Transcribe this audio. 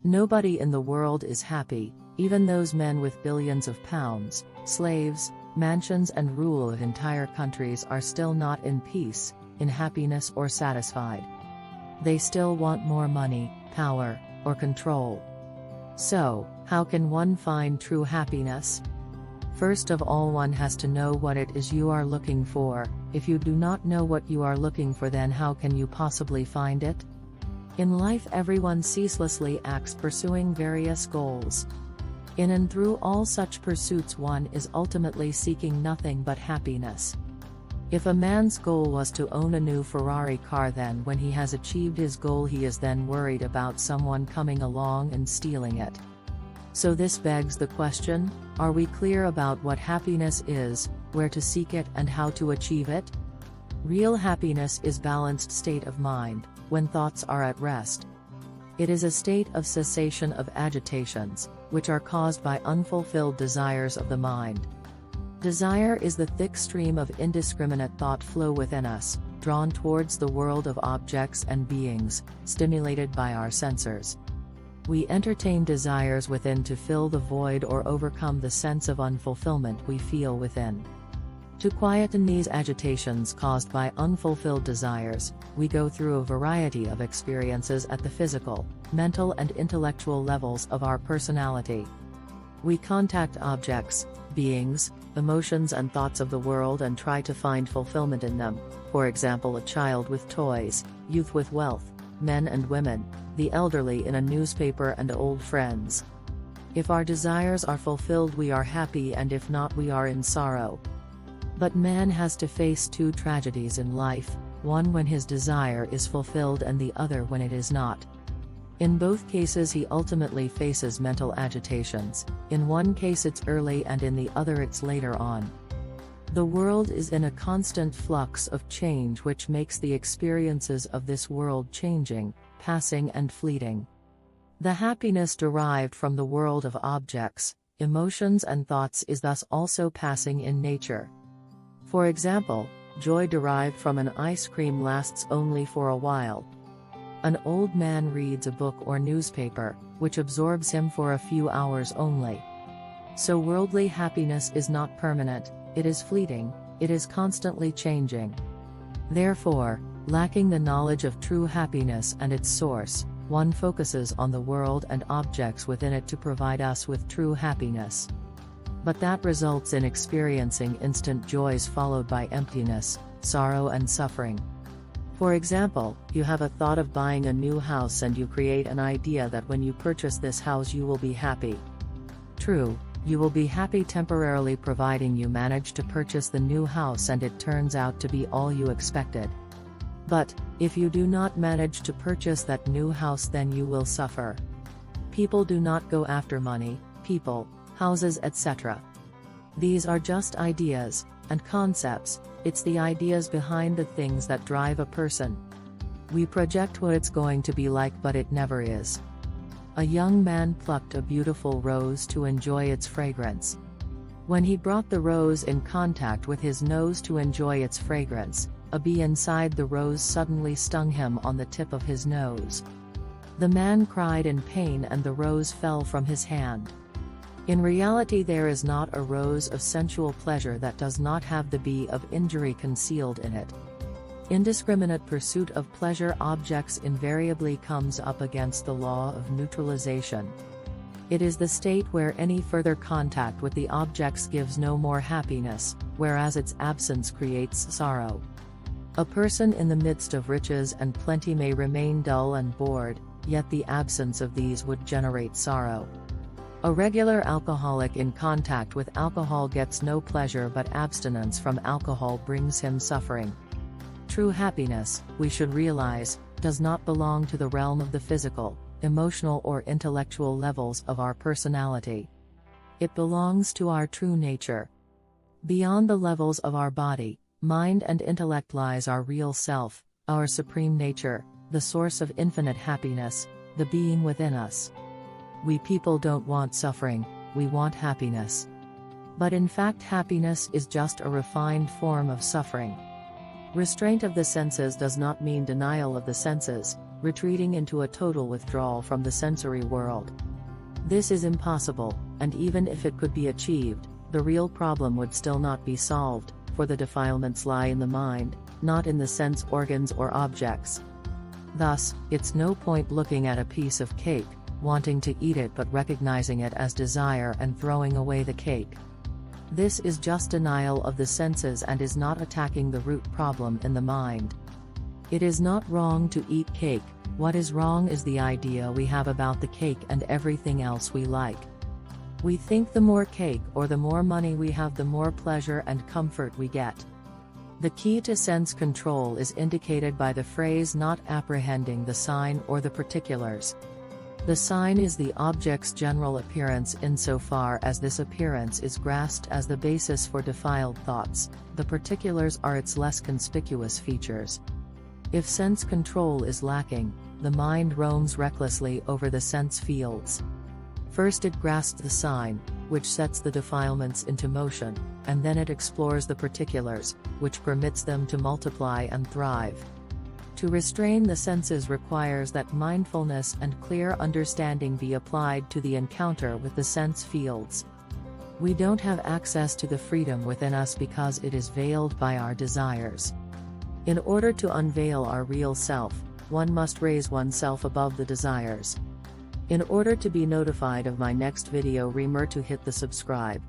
Nobody in the world is happy, even those men with billions of pounds, slaves, mansions and rule of entire countries are still not in peace, in happiness or satisfied. They still want more money, power, or control. So, how can one find true happiness? First of all, one has to know what it is you are looking for. If you do not know what you are looking for, then how can you possibly find it? In life, everyone ceaselessly acts pursuing various goals. In and through all such pursuits, one is ultimately seeking nothing but happiness. If a man's goal was to own a new Ferrari car, then when he has achieved his goal, he is then worried about someone coming along and stealing it. So this begs the question, are we clear about what happiness is, where to seek it and how to achieve it? Real happiness is balanced state of mind, when thoughts are at rest. It is a state of cessation of agitations, which are caused by unfulfilled desires of the mind. Desire is the thick stream of indiscriminate thought flow within us, drawn towards the world of objects and beings, stimulated by our senses. We entertain desires within to fill the void or overcome the sense of unfulfillment we feel within. To quieten these agitations caused by unfulfilled desires, we go through a variety of experiences at the physical, mental and intellectual levels of our personality. We contact objects, beings, emotions and thoughts of the world and try to find fulfillment in them, for example, a child with toys, youth with wealth, men and women, the elderly in a newspaper and old friends. If our desires are fulfilled, we are happy, and if not, we are in sorrow. But man has to face two tragedies in life, one when his desire is fulfilled and the other when it is not. In both cases he ultimately faces mental agitations, in one case it's early and in the other it's later on. The world is in a constant flux of change, which makes the experiences of this world changing, passing and fleeting. The happiness derived from the world of objects, emotions and thoughts is thus also passing in nature. For example, joy derived from an ice cream lasts only for a while. An old man reads a book or newspaper, which absorbs him for a few hours only. So worldly happiness is not permanent, it is fleeting, it is constantly changing. Therefore, lacking the knowledge of true happiness and its source, one focuses on the world and objects within it to provide us with true happiness. But that results in experiencing instant joys followed by emptiness, sorrow and suffering. For example, you have a thought of buying a new house and you create an idea that when you purchase this house you will be happy. True, you will be happy temporarily providing you manage to purchase the new house and it turns out to be all you expected. But, if you do not manage to purchase that new house, then you will suffer. People do not go after money, people, houses, etc. These are just ideas and concepts. It's the ideas behind the things that drive a person. We project what it's going to be like, but it never is. A young man plucked a beautiful rose to enjoy its fragrance. When he brought the rose in contact with his nose to enjoy its fragrance, a bee inside the rose suddenly stung him on the tip of his nose. The man cried in pain and the rose fell from his hand. In reality, there is not a rose of sensual pleasure that does not have the bee of injury concealed in it. Indiscriminate pursuit of pleasure objects invariably comes up against the law of neutralization. It is the state where any further contact with the objects gives no more happiness, whereas its absence creates sorrow. A person in the midst of riches and plenty may remain dull and bored, yet the absence of these would generate sorrow. A regular alcoholic in contact with alcohol gets no pleasure, but abstinence from alcohol brings him suffering. True happiness, we should realize, does not belong to the realm of the physical, emotional or intellectual levels of our personality. It belongs to our true nature. Beyond the levels of our body, mind and intellect lies our real self, our supreme nature, the source of infinite happiness, the being within us. We people don't want suffering, we want happiness. But in fact, happiness is just a refined form of suffering. Restraint of the senses does not mean denial of the senses, retreating into a total withdrawal from the sensory world. This is impossible, and even if it could be achieved, the real problem would still not be solved, for the defilements lie in the mind, not in the sense organs or objects. Thus, it's no point looking at a piece of cake, wanting to eat it but recognizing it as desire and throwing away the cake. This is just denial of the senses and is not attacking the root problem in the mind. It is not wrong to eat cake, what is wrong is the idea we have about the cake and everything else we like. We think the more cake or the more money we have, the more pleasure and comfort we get. The key to sense control is indicated by the phrase not apprehending the sign or the particulars. The sign is the object's general appearance insofar as this appearance is grasped as the basis for defiled thoughts, the particulars are its less conspicuous features. If sense control is lacking, the mind roams recklessly over the sense fields. First it grasps the sign, which sets the defilements into motion, and then it explores the particulars, which permits them to multiply and thrive. To restrain the senses requires that mindfulness and clear understanding be applied to the encounter with the sense fields. We don't have access to the freedom within us because it is veiled by our desires. In order to unveil our real self, one must raise oneself above the desires. In order to be notified of my next video, remember to hit the subscribe.